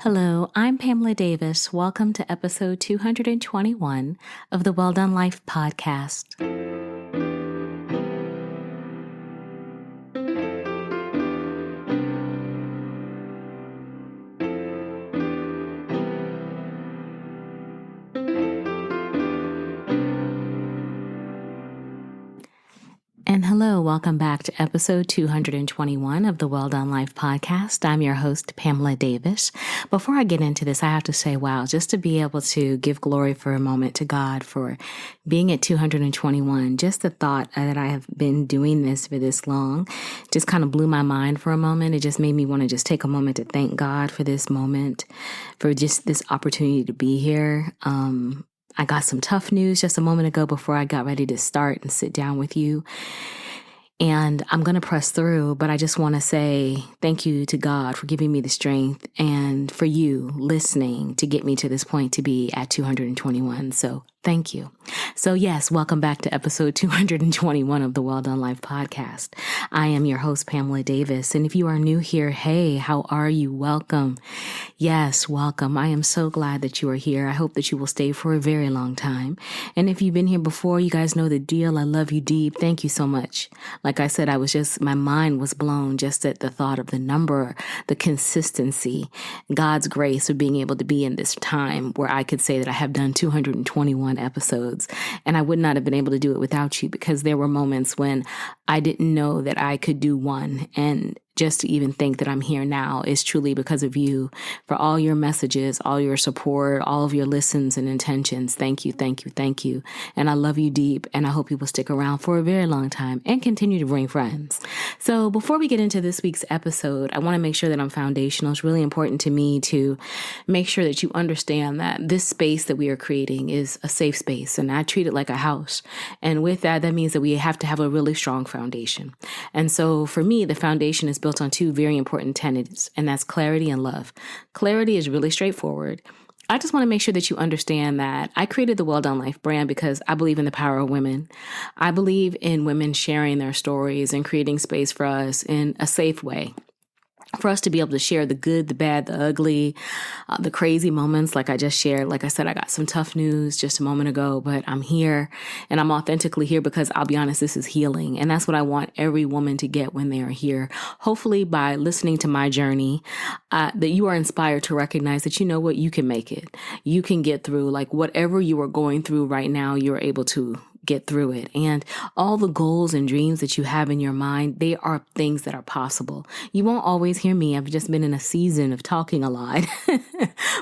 Hello, I'm Pamela Davis. Welcome to episode 221 of the Well Done Life podcast. And hello, welcome back to episode 221 of the Well Done Life podcast. I'm your host, Pamela Davis. Before I get into this, I have to say, wow, just to be able to give glory for a moment to God for being at 221, just the thought that I have been doing this for this long just kind of blew my mind for a moment. It just made me want to just take a moment to thank God for this moment, for just this opportunity to be here. I got some tough news just a moment ago before I got ready to start and sit down with you. And I'm going to press through, but I just want to say thank you to God for giving me the strength and for you listening to get me to this point to be at 221. So thank you. So yes, welcome back to episode 221 of the Well Done Life podcast. I am your host, Pamela Davis. And if you are new here, hey, how are you? Welcome. Yes, welcome. I am so glad that you are here. I hope that you will stay for a very long time. And if you've been here before, you guys know the deal. I love you deep. Thank you so much. Like I said, my mind was blown just at the thought of the number, the consistency, God's grace of being able to be in this time where I could say that I have done 221 episodes. And I would not have been able to do it without you, because there were moments when I didn't know that I could do one. And just to even think that I'm here now is truly because of you, for all your messages, all your support, all of your listens and intentions. Thank you, thank you, thank you. And I love you deep, and I hope you will stick around for a very long time and continue to bring friends. So before we get into this week's episode, I want to make sure that I'm foundational. It's really important to me to make sure that you understand that this space that we are creating is a safe space, and I treat it like a house. And with that means that we have to have a really strong foundation. And so for me, the foundation is built on two very important tenets, and that's clarity and love. Clarity is really straightforward. I just want to make sure that you understand that I created the Well Done Life brand because I believe in the power of women. I believe in women sharing their stories and creating space for us in a safe way, for us to be able to share the good, the bad, the ugly, the crazy moments like I just shared. Like I said, I got some tough news just a moment ago, but I'm here, and I'm authentically here because I'll be honest, this is healing. And that's what I want every woman to get when they are here. Hopefully by listening to my journey, that you are inspired to recognize that, you know what, you can make it. You can get through, like, whatever you are going through right now, you're able to get through it. And all the goals and dreams that you have in your mind, they are things that are possible. You won't always hear me. I've just been in a season of talking a lot,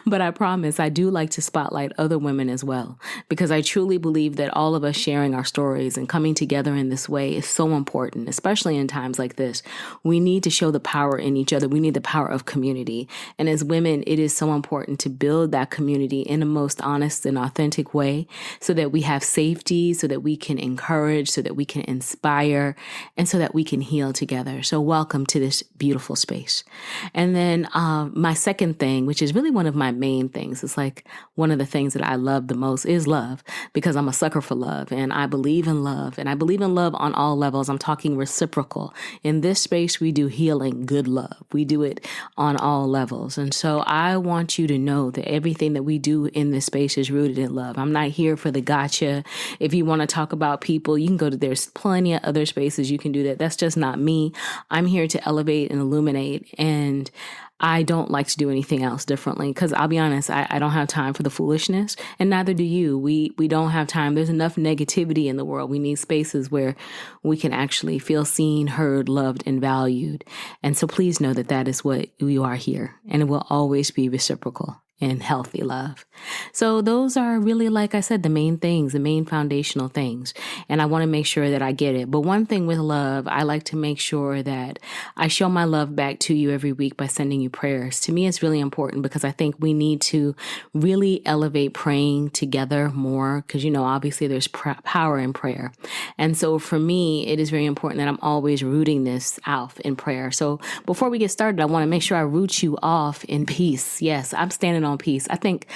but I promise I do like to spotlight other women as well, because I truly believe that all of us sharing our stories and coming together in this way is so important, especially in times like this. We need to show the power in each other. We need the power of community. And as women, it is so important to build that community in the most honest and authentic way, so that we have safety, so that we can encourage, so that we can inspire, and so that we can heal together. So welcome to this beautiful space. And then my second thing, which is really one of my main things, it's like one of the things that I love the most, is love, because I'm a sucker for love, and I believe in love, and I believe in love on all levels. I'm talking reciprocal. In this space, we do healing, good love. We do it on all levels. And so I want you to know that everything that we do in this space is rooted in love. I'm not here for the gotcha. If you want to talk about people, you can go to, there's plenty of other spaces you can do that. That's just not me. I'm here to elevate and illuminate, and I don't like to do anything else differently, because I'll be honest, I don't have time for the foolishness, and neither do you. We don't have time. There's enough negativity in the world. We need spaces where we can actually feel seen, heard, loved, and valued. And so please know that that is what you are here, and it will always be reciprocal and healthy love. So those are really, like I said, the main things, the main foundational things. And I want to make sure that I get it. But one thing with love, I like to make sure that I show my love back to you every week by sending you prayers. To me, it's really important, because I think we need to really elevate praying together more, because, you know, obviously there's power in prayer. And so for me, it is very important that I'm always rooting this out in prayer. So before we get started, I want to make sure I root you off in peace. Yes, I'm standing on peace. I think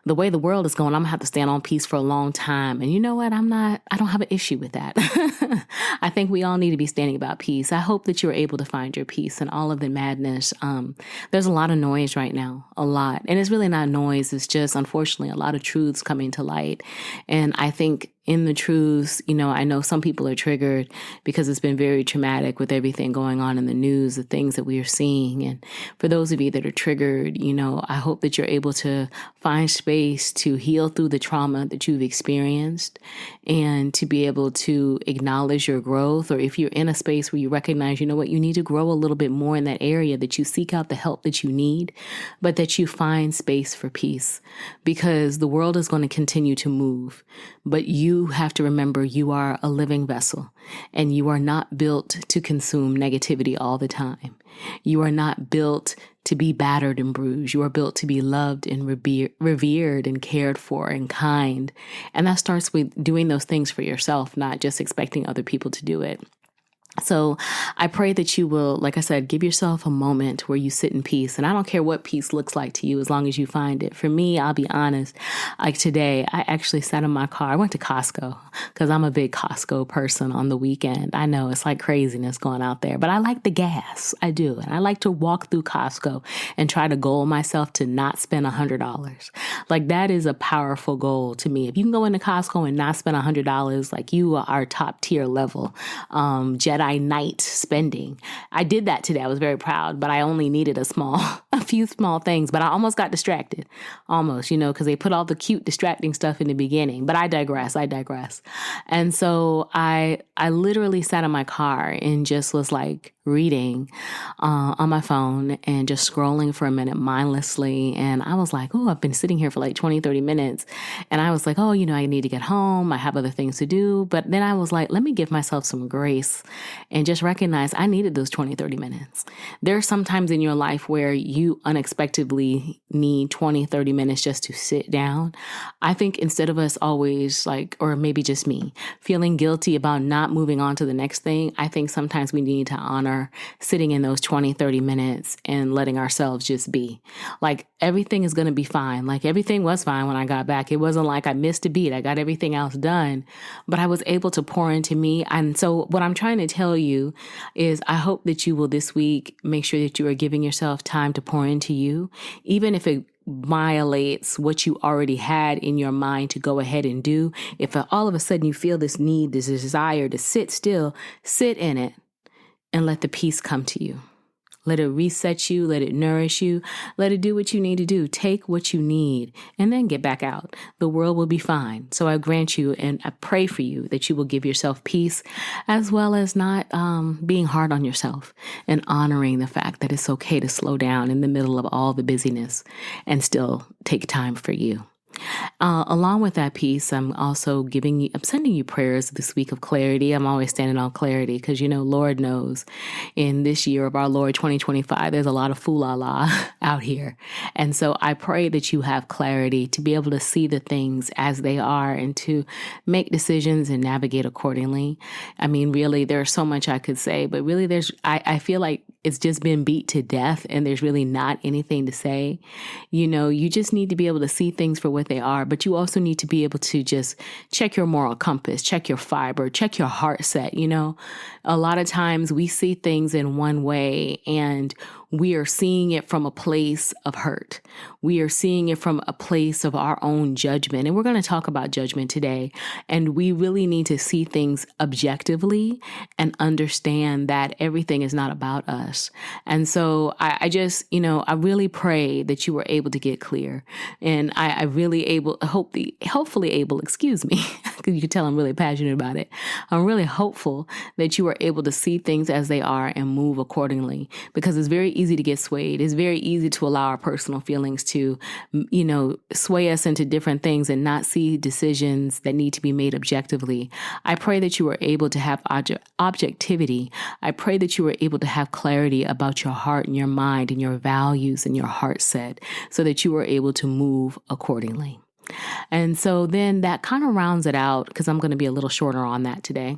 the way the world is going, I'm gonna have to stand on peace for a long time. And you know what? I don't have an issue with that. I think we all need to be standing about peace. I hope that you're able to find your peace in all of the madness. There's a lot of noise right now, a lot. And it's really not noise. It's just, unfortunately, a lot of truths coming to light. And I think in the truths, I know some people are triggered because it's been very traumatic with everything going on in the news, the things that we are seeing. And for those of you that are triggered, I hope that you're able to find space to heal through the trauma that you've experienced and to be able to acknowledge your growth. Or if you're in a space where you recognize, you need to grow a little bit more in that area, that you seek out the help that you need, but that you find space for peace, because the world is going to continue to move. But you have to remember you are a living vessel, and you are not built to consume negativity all the time. You are not built to be battered and bruised. You are built to be loved and revered and cared for and kind. And that starts with doing those things for yourself, not just expecting other people to do it. So I pray that you will, like I said, give yourself a moment where you sit in peace. And I don't care what peace looks like to you as long as you find it. For me, I'll be honest, like today, I actually sat in my car. I went to Costco because I'm a big Costco person on the weekend. I know it's like craziness going out there, but I like the gas. I do. And I like to walk through Costco and try to goal myself to not spend $100. Like that is a powerful goal to me. If you can go into Costco and not spend $100, like you are top tier level, Jedi Knight spending. I did that today. I was very proud, but I only needed a few small things, but I almost got distracted, because they put all the cute distracting stuff in the beginning, but I digress. And so I literally sat in my car and just was like reading on my phone and just scrolling for a minute mindlessly. And I was like, I've been sitting here for like 20, 30 minutes. And I was like, I need to get home. I have other things to do. But then I was like, let me give myself some grace and just recognize I needed those 20, 30 minutes. There are some times in your life where you unexpectedly need 20, 30 minutes just to sit down. I think instead of us always or maybe just me, feeling guilty about not moving on to the next thing, I think sometimes we need to honor sitting in those 20, 30 minutes and letting ourselves just be. Like everything is going to be fine. Like everything was fine when I got back. It wasn't like I missed a beat. I got everything else done, but I was able to pour into me. And so what I'm trying to tell you is I hope that you will this week make sure that you are giving yourself time to pour into you, even if it violates what you already had in your mind to go ahead and do. If all of a sudden you feel this need, this desire to sit still, sit in it and let the peace come to you. Let it reset you. Let it nourish you. Let it do what you need to do. Take what you need and then get back out. The world will be fine. So I grant you and I pray for you that you will give yourself peace, as well as not being hard on yourself and honoring the fact that it's okay to slow down in the middle of all the busyness and still take time for you. Along with that piece, I'm also I'm sending you prayers this week of clarity. I'm always standing on clarity because, Lord knows in this year of our Lord 2025, there's a lot of fool-la-la out here. And so I pray that you have clarity to be able to see the things as they are and to make decisions and navigate accordingly. I mean, really, there's so much I could say, but really I feel like it's just been beat to death and there's really not anything to say. You just need to be able to see things for what they are, but you also need to be able to just check your moral compass, check your fiber, check your heart set. A lot of times we see things in one way and we are seeing it from a place of hurt. We are seeing it from a place of our own judgment. And we're going to talk about judgment today. And we really need to see things objectively and understand that everything is not about us. And so I just, I really pray that you were able to get clear. And I really hopefully able, excuse me, because you can tell I'm really passionate about it. I'm really hopeful that you are able to see things as they are and move accordingly, because it's very easy to get swayed. It's very easy to allow our personal feelings to, sway us into different things and not see decisions that need to be made objectively. I pray that you are able to have objectivity. I pray that you are able to have clarity about your heart and your mind and your values and your heart set so that you are able to move accordingly. And so then that kind of rounds it out, because I'm going to be a little shorter on that today.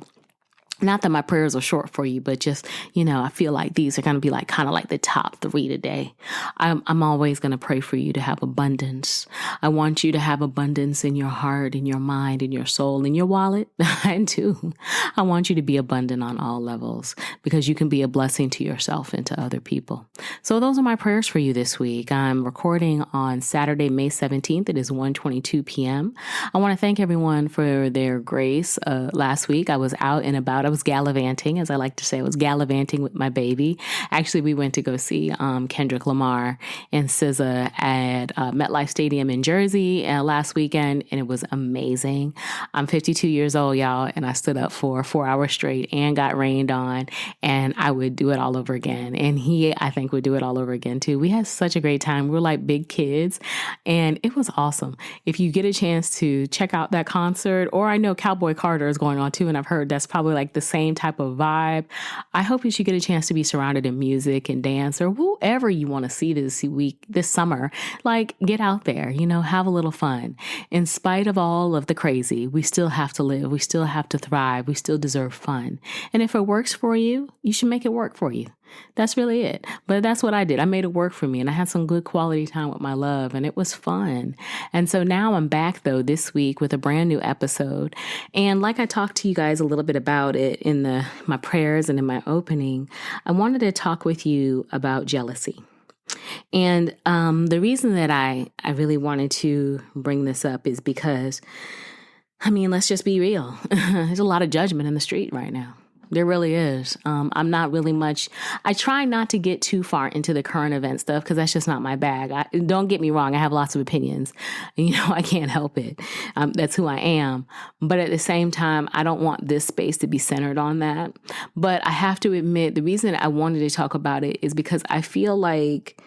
Not that my prayers are short for you, but just, I feel like these are going to be like kind of like the top three today. I'm always going to pray for you to have abundance. I want you to have abundance in your heart, in your mind, in your soul, in your wallet. I do. I want you to be abundant on all levels because you can be a blessing to yourself and to other people. So those are my prayers for you this week. I'm recording on Saturday, May 17th. It is 1:22 p.m. I want to thank everyone for their grace. Last week, I was out and about. I was gallivanting, as I like to say. I was gallivanting with my baby. Actually, we went to go see Kendrick Lamar and SZA at MetLife Stadium in Jersey last weekend, and it was amazing. I'm 52 years old, y'all, and I stood up for 4 hours straight and got rained on, and I would do it all over again. And he, I think, would do it all over again, too. We had such a great time. We were like big kids, and it was awesome. If you get a chance to check out that concert, or I know Cowboy Carter is going on, too, and I've heard that's probably like the same type of vibe. I hope that you get a chance to be surrounded in music and dance or whoever you want to see this summer. Like, get out there, have a little fun. In spite of all of the crazy, we still have to live. We still have to thrive. We still deserve fun. And if it works for you, you should make it work for you. That's really it. But that's what I did. I made it work for me, and I had some good quality time with my love, and it was fun. And so now I'm back, though, this week with a brand new episode. And like I talked to you guys a little bit about it in my prayers and in my opening, I wanted to talk with you about jealousy. And the reason that I really wanted to bring this up is because, let's just be real. There's a lot of judgment in the street right now. There really is. I'm not really much. I try not to get too far into the current event stuff because that's just not my bag. Don't get me wrong. I have lots of opinions. I can't help it. That's who I am. But at the same time, I don't want this space to be centered on that. But I have to admit, the reason I wanted to talk about it is because I feel like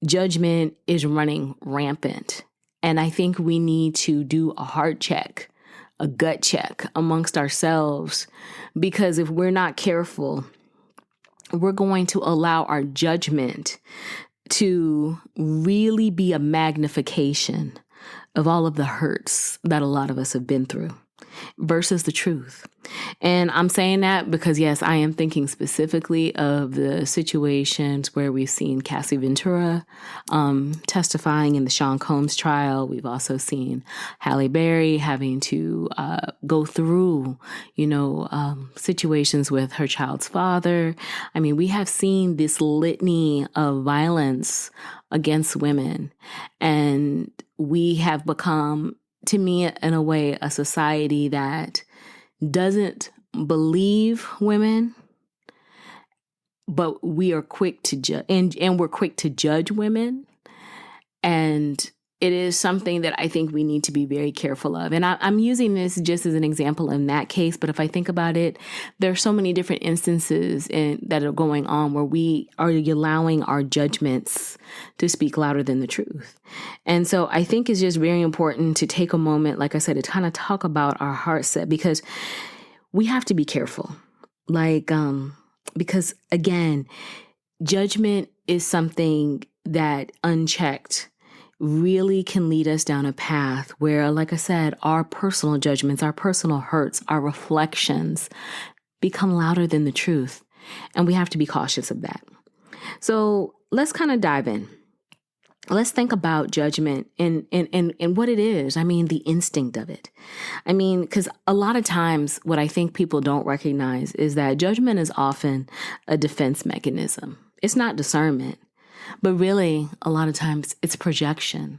judgment is running rampant. And I think we need to do a heart check, a gut check amongst ourselves, because if we're not careful, we're going to allow our judgment to really be a magnification of all of the hurts that a lot of us have been through versus the truth. And I'm saying that because, yes, I am thinking specifically of the situations where we've seen Cassie Ventura testifying in the Sean Combs trial. We've also seen Halle Berry having to go through, situations with her child's father. We have seen this litany of violence against women, and we have become, to me, in a way, a society that doesn't believe women, but we are quick to judge, and we're quick to judge women. And it is something that I think we need to be very careful of. And I'm using this just as an example in that case. But if I think about it, there are so many different instances that are going on where we are allowing our judgments to speak louder than the truth. And so I think it's just very important to take a moment, like I said, to kind of talk about our heart set, because we have to be careful. Because again, judgment is something that unchecked really can lead us down a path where, like I said, our personal judgments, our personal hurts, our reflections become louder than the truth. And we have to be cautious of that. So let's kind of dive in. Let's think about judgment and what it is. The instinct of it. Because a lot of times what I think people don't recognize is that judgment is often a defense mechanism. It's not discernment. But really, a lot of times it's projection.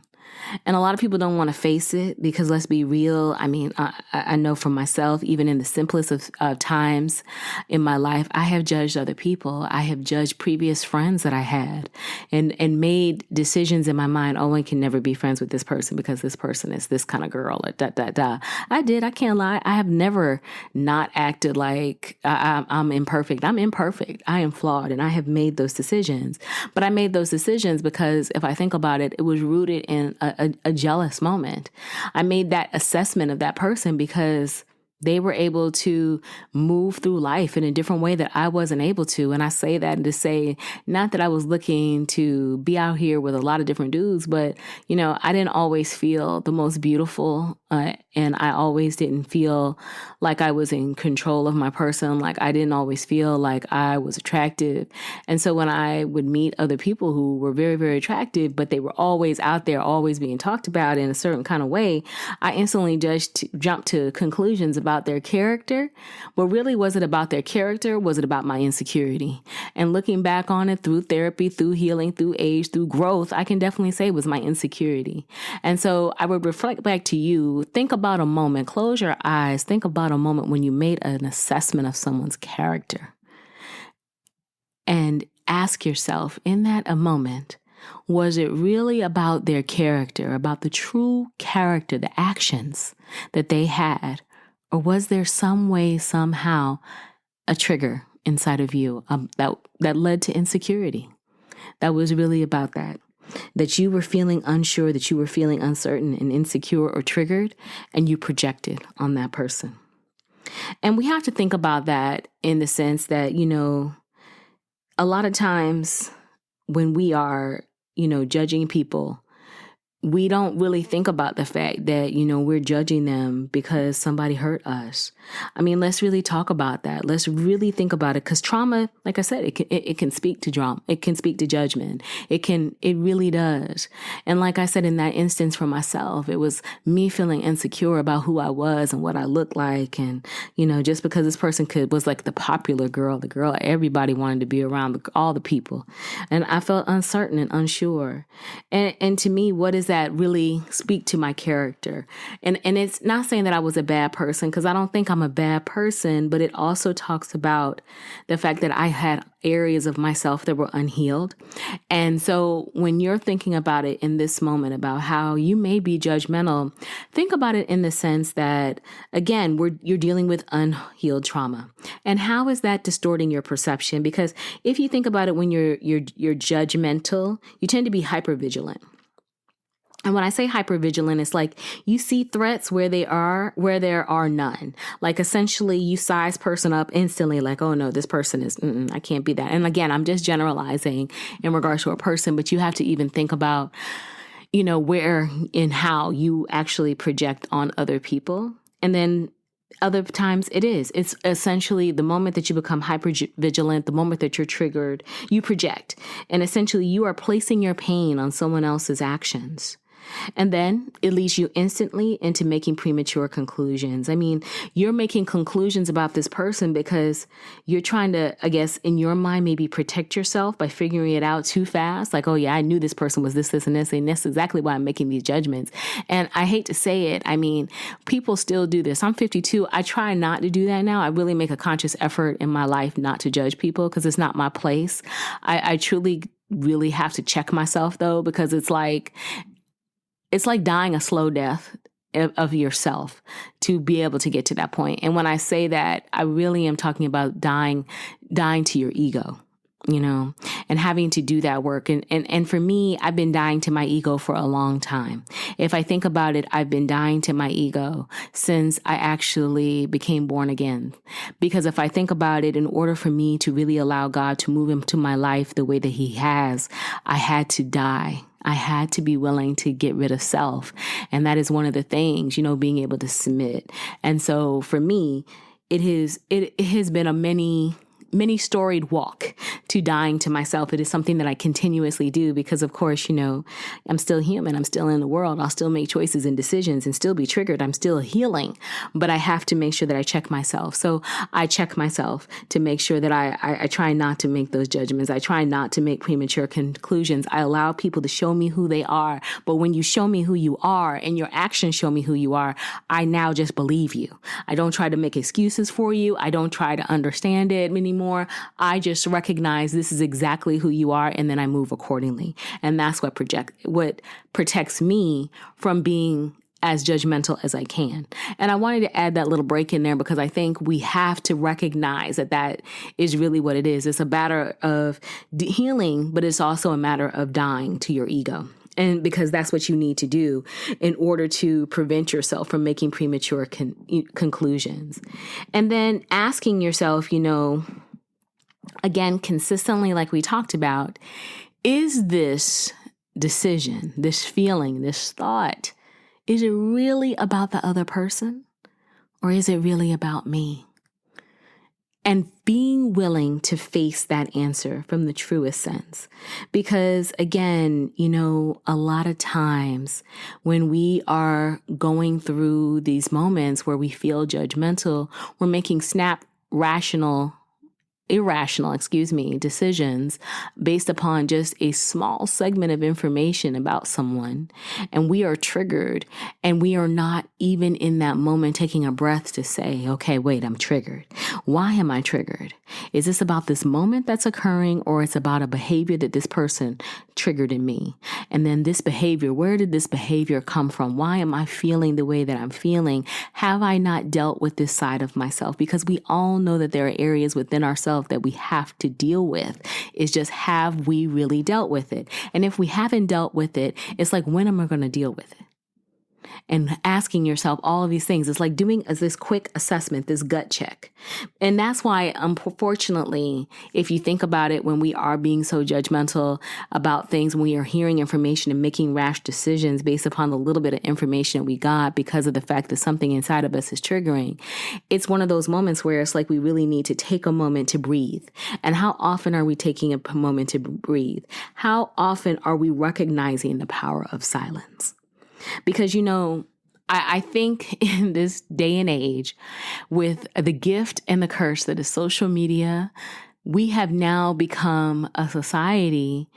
And a lot of people don't want to face it because, let's be real, I know for myself, even in the simplest of times in my life, I have judged other people. I have judged previous friends that I had and made decisions in my mind. Oh, I can never be friends with this person because this person is this kind of girl, or da. I did. I can't lie. I have never not acted like I'm imperfect. I'm imperfect. I am flawed. And I have made those decisions. But I made those decisions because, if I think about it, it was rooted in a jealous moment. I made that assessment of that person because they were able to move through life in a different way that I wasn't able to. And I say that to say, not that I was looking to be out here with a lot of different dudes, but, I didn't always feel the most beautiful And I always didn't feel like I was in control of my person. Like I didn't always feel like I was attractive. And so when I would meet other people who were very, very attractive, but they were always out there, always being talked about in a certain kind of way, I instantly jumped to conclusions about their character. But really, was it about their character? Was it about my insecurity? And looking back on it through therapy, through healing, through age, through growth, I can definitely say it was my insecurity. And so I would reflect back to you, think about a moment, close your eyes, think about a moment when you made an assessment of someone's character. And ask yourself in that a moment, was it really about their character, about the true character, the actions that they had? Or was there some way, somehow, a trigger inside of you that led to insecurity? That was really about that you were feeling unsure, that you were feeling uncertain and insecure or triggered, and you projected on that person. And we have to think about that in the sense that, a lot of times when we are, judging people, we don't really think about the fact that, we're judging them because somebody hurt us. I mean, let's really talk about that. Let's really think about it, because trauma, like I said, it can speak to drama. It can speak to judgment. It really does. And like I said, in that instance for myself, it was me feeling insecure about who I was and what I looked like. And, just because this person was like the popular girl, the girl everybody wanted to be around, all the people. And I felt uncertain and unsure. And to me, what does that really speak to my character? And it's not saying that I was a bad person, because I don't think I'm a bad person, but it also talks about the fact that I had areas of myself that were unhealed. And so when you're thinking about it in this moment, about how you may be judgmental, think about it in the sense that, again, you're dealing with unhealed trauma. And how is that distorting your perception? Because if you think about it, when you're judgmental, you tend to be hypervigilant. And when I say hypervigilant, it's like you see threats where there are none. Like essentially you size person up instantly, like, oh no, this person is, I can't be that. And again, I'm just generalizing in regards to a person, but you have to even think about, where and how you actually project on other people. And then other times it's essentially the moment that you become hypervigilant, the moment that you're triggered, you project. And essentially you are placing your pain on someone else's actions. And then it leads you instantly into making premature conclusions. I mean, you're making conclusions about this person because you're trying to, I guess, in your mind, maybe protect yourself by figuring it out too fast. Like, oh yeah, I knew this person was this, and this, and that's exactly why I'm making these judgments. And I hate to say it. I mean, people still do this. I'm 52. I try not to do that now. I really make a conscious effort in my life not to judge people, because it's not my place. I truly really have to check myself though, because it's like dying a slow death of yourself to be able to get to that point. And when I say that, I really am talking about dying to your ego, and having to do that work. And for me, I've been dying to my ego for a long time. If I think about it, I've been dying to my ego since I actually became born again. Because if I think about it, in order for me to really allow God to move into my life the way that He has, I had to die. I had to be willing to get rid of self. And that is one of the things, being able to submit. And so for me, it has been a many storied walk to dying to myself. It is something that I continuously do because, of course, I'm still human. I'm still in the world. I'll still make choices and decisions and still be triggered. I'm still healing, but I have to make sure that I check myself. So I check myself to make sure that I try not to make those judgments. I try not to make premature conclusions. I allow people to show me who they are. But when you show me who you are and your actions show me who you are, I now just believe you. I don't try to make excuses for you. I don't try to understand it anymore. I just recognize this is exactly who you are, and then I move accordingly. And that's what protects me from being as judgmental as I can. And I wanted to add that little break in there because I think we have to recognize that is really what it is. It's a matter of healing, but it's also a matter of dying to your ego. And because that's what you need to do in order to prevent yourself from making premature conclusions. And then asking yourself, again, consistently, like we talked about, is this decision, this feeling, this thought, Is it really about the other person, or is it really about me? And being willing to face that answer from the truest sense. Because again, a lot of times when we are going through these moments where we feel judgmental, we're making irrational decisions based upon just a small segment of information about someone. And we are triggered, and we are not even in that moment taking a breath to say, okay, wait, I'm triggered. Why am I triggered? Is this about this moment that's occurring, or it's about a behavior that this person triggered in me? And then this behavior, where did this behavior come from? Why am I feeling the way that I'm feeling? Have I not dealt with this side of myself? Because we all know that there are areas within ourselves that we have to deal with. It's just, have we really dealt with it? And if we haven't dealt with it, it's like, when am I going to deal with it? And asking yourself all of these things. It's like doing this quick assessment, this gut check. And that's why, unfortunately, if you think about it, when we are being so judgmental about things, when we are hearing information and making rash decisions based upon the little bit of information that we got because of the fact that something inside of us is triggering, it's one of those moments where it's like we really need to take a moment to breathe. And how often are we taking a moment to breathe? How often are we recognizing the power of silence? Because, I think in this day and age, with the gift and the curse that is social media, we have now become a society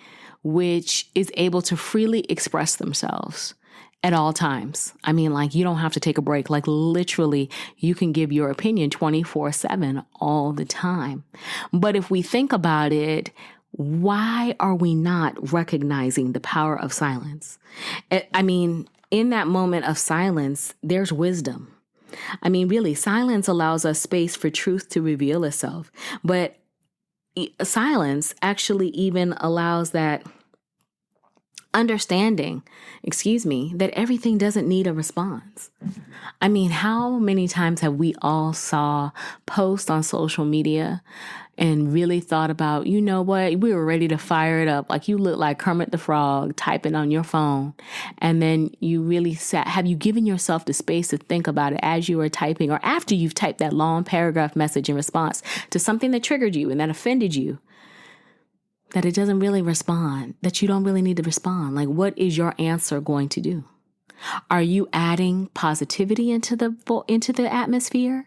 which is able to freely express themselves at all times. I mean, like, you don't have to take a break. Like, literally, you can give your opinion 24/7 all the time. But if we think about it, why are we not recognizing the power of silence? I mean, in that moment of silence, there's wisdom. I mean, really, silence allows us space for truth to reveal itself. But silence actually even allows that understanding, that everything doesn't need a response. I mean, how many times have we all saw posts on social media and really thought about, you know what, we were ready to fire it up. Like, you look like Kermit the Frog typing on your phone. And then you really have you given yourself the space to think about it as you are typing, or after you've typed that long paragraph message in response to something that triggered you and that offended you, that it doesn't really respond, that you don't really need to respond? Like, what is your answer going to do? Are you adding positivity into the atmosphere?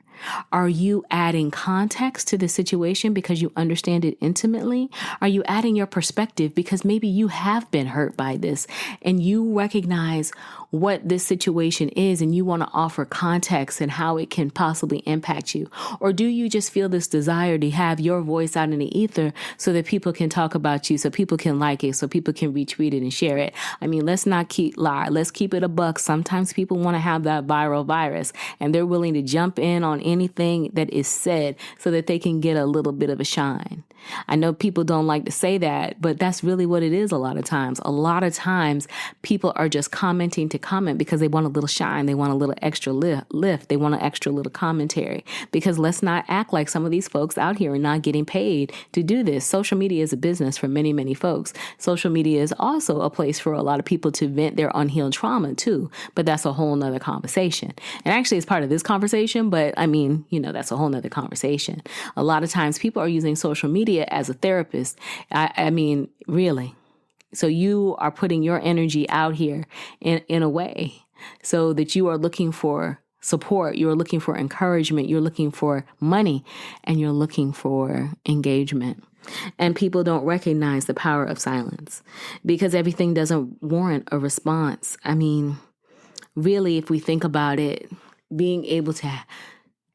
Are you adding context to the situation because you understand it intimately? Are you adding your perspective because maybe you have been hurt by this and you recognize what this situation is and you want to offer context and how it can possibly impact you? Or do you just feel this desire to have your voice out in the ether so that people can talk about you, so people can like it, so people can retweet it and share it? I mean, let's not lie. Let's keep it a buck. Sometimes people want to have that viral virus and they're willing to jump in on anything that is said so that they can get a little bit of a shine. I know people don't like to say that, but that's really what it is a lot of times. A lot of times people are just commenting to comment because they want a little shine. They want a little extra lift. They want an extra little commentary. Because let's not act like some of these folks out here are not getting paid to do this. Social media is a business for many, many folks. Social media is also a place for a lot of people to vent their unhealed trauma too. But that's a whole nother conversation. And actually it's part of this conversation, but I mean, that's a whole nother conversation. A lot of times people are using social media as a therapist. I mean, really. So you are putting your energy out here in a way so that you are looking for support, you're looking for encouragement, you're looking for money, and you're looking for engagement. And people don't recognize the power of silence because everything doesn't warrant a response. I mean, really, if we think about it, being able to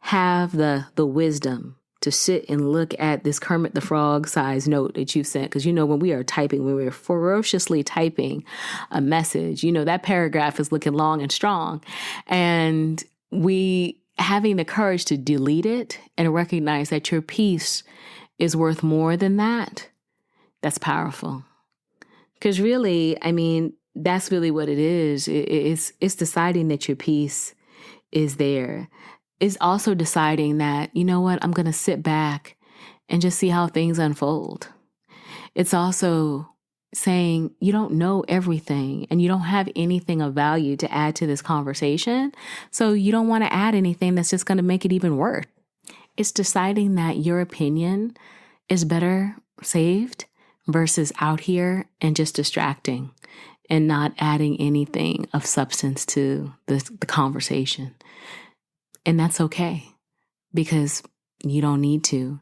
have the wisdom to sit and look at this Kermit the Frog size note that you sent. Because, when we are typing, when we're ferociously typing a message, that paragraph is looking long and strong. And we having the courage to delete it and recognize that your peace is worth more than that. That's powerful. Because really, I mean, that's really what it is. It's deciding that your peace is there. Is also deciding that, you know what, I'm going to sit back and just see how things unfold. It's also saying you don't know everything and you don't have anything of value to add to this conversation. So you don't want to add anything that's just going to make it even worse. It's deciding that your opinion is better saved versus out here and just distracting and not adding anything of substance to the conversation. And that's okay because you don't need to.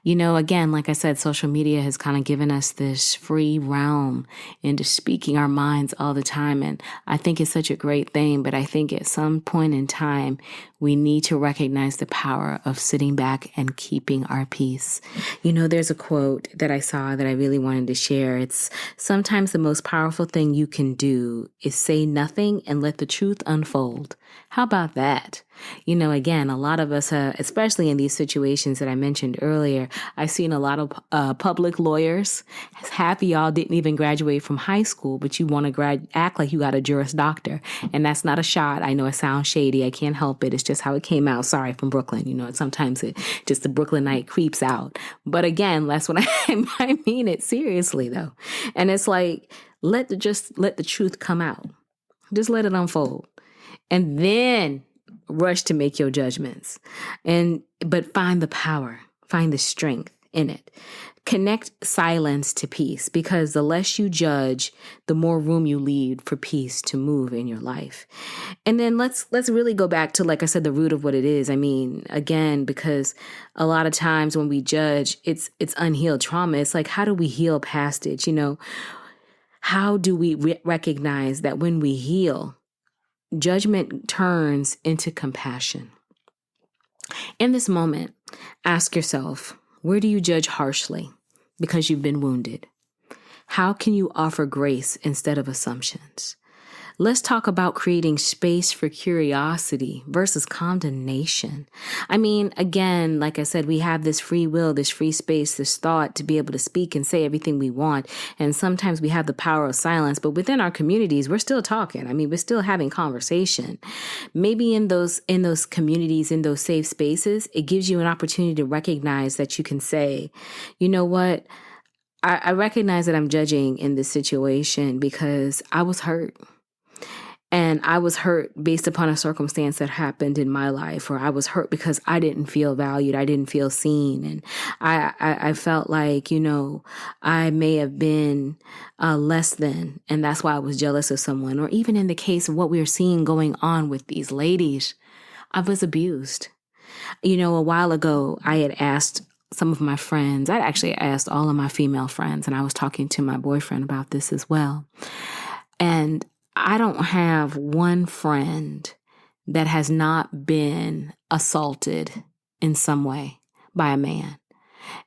Again, like I said, social media has kind of given us this free realm into speaking our minds all the time. And I think it's such a great thing. But I think at some point in time, we need to recognize the power of sitting back and keeping our peace. There's a quote that I saw that I really wanted to share. It's sometimes the most powerful thing you can do is say nothing and let the truth unfold. How about that? Again, a lot of us, especially in these situations that I mentioned earlier, I've seen a lot of public lawyers. Half of y'all didn't even graduate from high school, but you want to act like you got a Juris Doctor. And that's not a shot. I know it sounds shady. I can't help it. It's just how it came out. Sorry, from Brooklyn. Sometimes just the Brooklynite creeps out. But again, that's what I mean it seriously, though. And it's like, let the truth come out. Just let it unfold. And then rush to make your judgments. But find the power, find the strength in it. Connect silence to peace, because the less you judge, the more room you leave for peace to move in your life. And then let's really go back to, like I said, the root of what it is. I mean, again, because a lot of times when we judge, it's unhealed trauma. It's like, how do we heal past it? How do we recognize that when we heal, judgment turns into compassion? In this moment, ask yourself, where do you judge harshly because you've been wounded? How can you offer grace instead of assumptions? Let's talk about creating space for curiosity versus condemnation. I mean, again, like I said, we have this free will, this free space, this thought to be able to speak and say everything we want. And sometimes we have the power of silence, but within our communities, we're still talking. I mean, we're still having conversation. Maybe in those communities, in those safe spaces, it gives you an opportunity to recognize that you can say, you know what? I recognize that I'm judging in this situation because I was hurt. And I was hurt based upon a circumstance that happened in my life, or I was hurt because I didn't feel valued. I didn't feel seen. And I felt like, I may have been less than, and that's why I was jealous of someone. Or even in the case of what we are seeing going on with these ladies, I was abused. A while ago, I had asked some of my friends, I actually asked all of my female friends, and I was talking to my boyfriend about this as well. And I don't have one friend that has not been assaulted in some way by a man.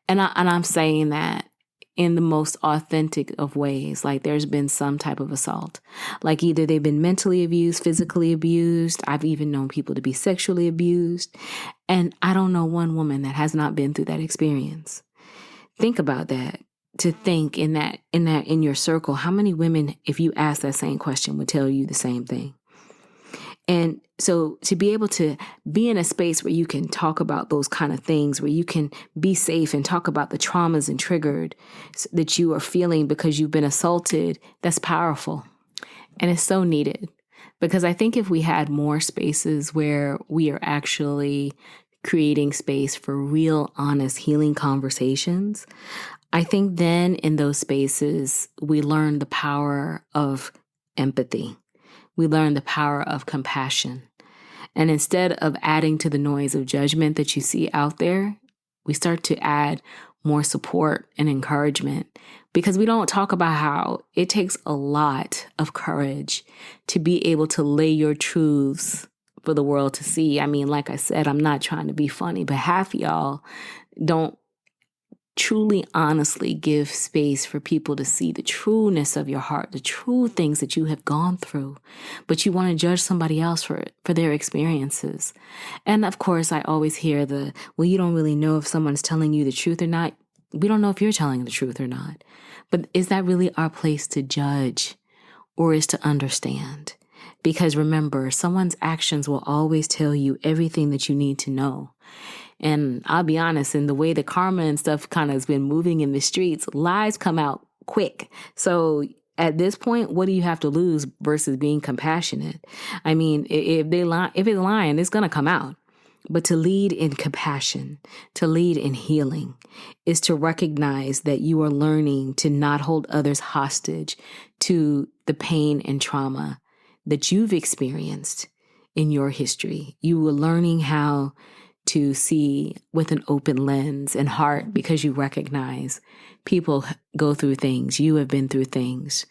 And I'm saying that in the most authentic of ways. Like, there's been some type of assault. Like, either they've been mentally abused, physically abused. I've even known people to be sexually abused. And I don't know one woman that has not been through that experience. Think about that. To think in your circle, how many women, if you ask that same question, would tell you the same thing? And so to be able to be in a space where you can talk about those kind of things, where you can be safe and talk about the traumas and triggered that you are feeling because you've been assaulted, that's powerful. And it's so needed, because I think if we had more spaces where we are actually creating space for real, honest, healing conversations, I think then in those spaces, we learn the power of empathy. We learn the power of compassion. And instead of adding to the noise of judgment that you see out there, we start to add more support and encouragement, because we don't talk about how it takes a lot of courage to be able to lay your truths for the world to see. I mean, like I said, I'm not trying to be funny, but half of y'all don't truly, honestly give space for people to see the trueness of your heart, the true things that you have gone through, but you want to judge somebody else for their experiences. And of course, I always hear well, you don't really know if someone's telling you the truth or not. We don't know if you're telling the truth or not. But is that really our place to judge, or is to understand? Because remember, someone's actions will always tell you everything that you need to know. And I'll be honest, in the way the karma and stuff kind of has been moving in the streets, lies come out quick. So at this point, what do you have to lose versus being compassionate? I mean, if it's lying, it's going to come out. But to lead in compassion, to lead in healing, is to recognize that you are learning to not hold others hostage to the pain and trauma that you've experienced in your history. You were learning how to see with an open lens and heart because you recognize people go through things. You have been through things.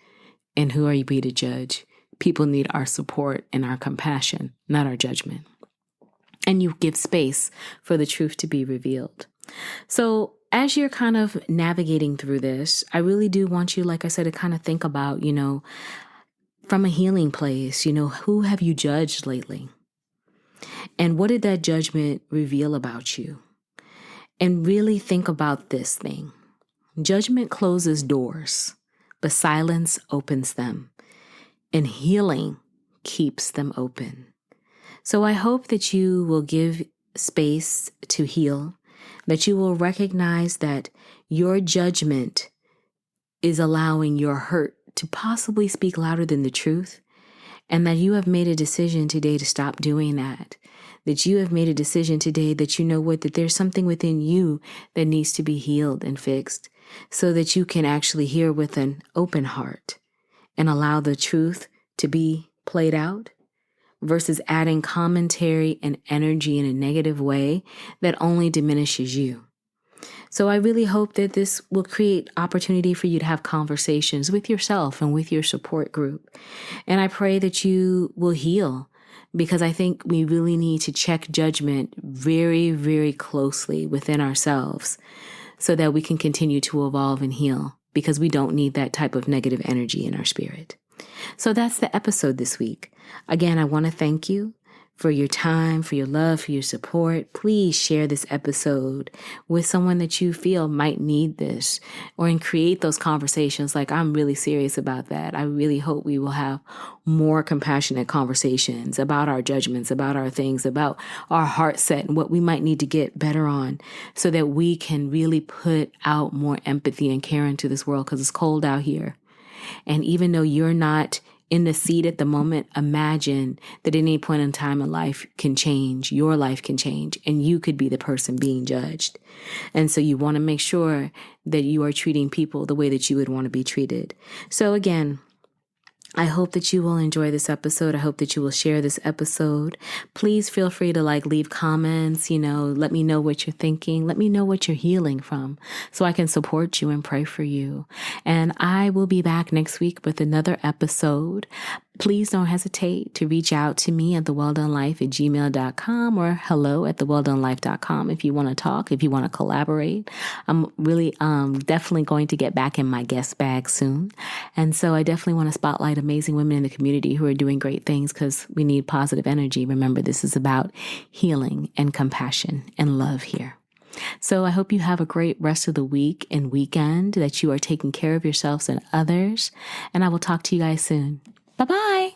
And who are you be to judge? People need our support and our compassion, not our judgment. And you give space for the truth to be revealed. So as you're kind of navigating through this, I really do want you, like I said, to kind of think about, from a healing place, who have you judged lately? And what did that judgment reveal about you? And really think about this thing. Judgment closes doors, but silence opens them. And healing keeps them open. So I hope that you will give space to heal, that you will recognize that your judgment is allowing your hurt to possibly speak louder than the truth, and that you have made a decision today to stop doing that you have made a decision today that that there's something within you that needs to be healed and fixed so that you can actually hear with an open heart and allow the truth to be played out versus adding commentary and energy in a negative way that only diminishes you. So I really hope that this will create opportunity for you to have conversations with yourself and with your support group. And I pray that you will heal, because I think we really need to check judgment very, very closely within ourselves so that we can continue to evolve and heal, because we don't need that type of negative energy in our spirit. So that's the episode this week. Again, I want to thank you for your time, for your love, for your support. Please share this episode with someone that you feel might need this, or create those conversations. Like, I'm really serious about that. I really hope we will have more compassionate conversations about our judgments, about our things, about our heart set and what we might need to get better on so that we can really put out more empathy and care into this world, because it's cold out here. And even though you're not in the seat at the moment, imagine that at any point in time in life can change. Your life can change, and you could be the person being judged. And so you want to make sure that you are treating people the way that you would want to be treated. So again, I hope that you will enjoy this episode. I hope that you will share this episode. Please feel free to leave comments, let me know what you're thinking. Let me know what you're healing from so I can support you and pray for you. And I will be back next week with another episode. Please don't hesitate to reach out to me at thewelldonelife@gmail.com or hello@thewelldonelife.com if you want to talk, if you want to collaborate. I'm really definitely going to get back in my guest bag soon. And so I definitely want to spotlight amazing women in the community who are doing great things, because we need positive energy. Remember, this is about healing and compassion and love here. So I hope you have a great rest of the week and weekend, that you are taking care of yourselves and others. And I will talk to you guys soon. Bye-bye.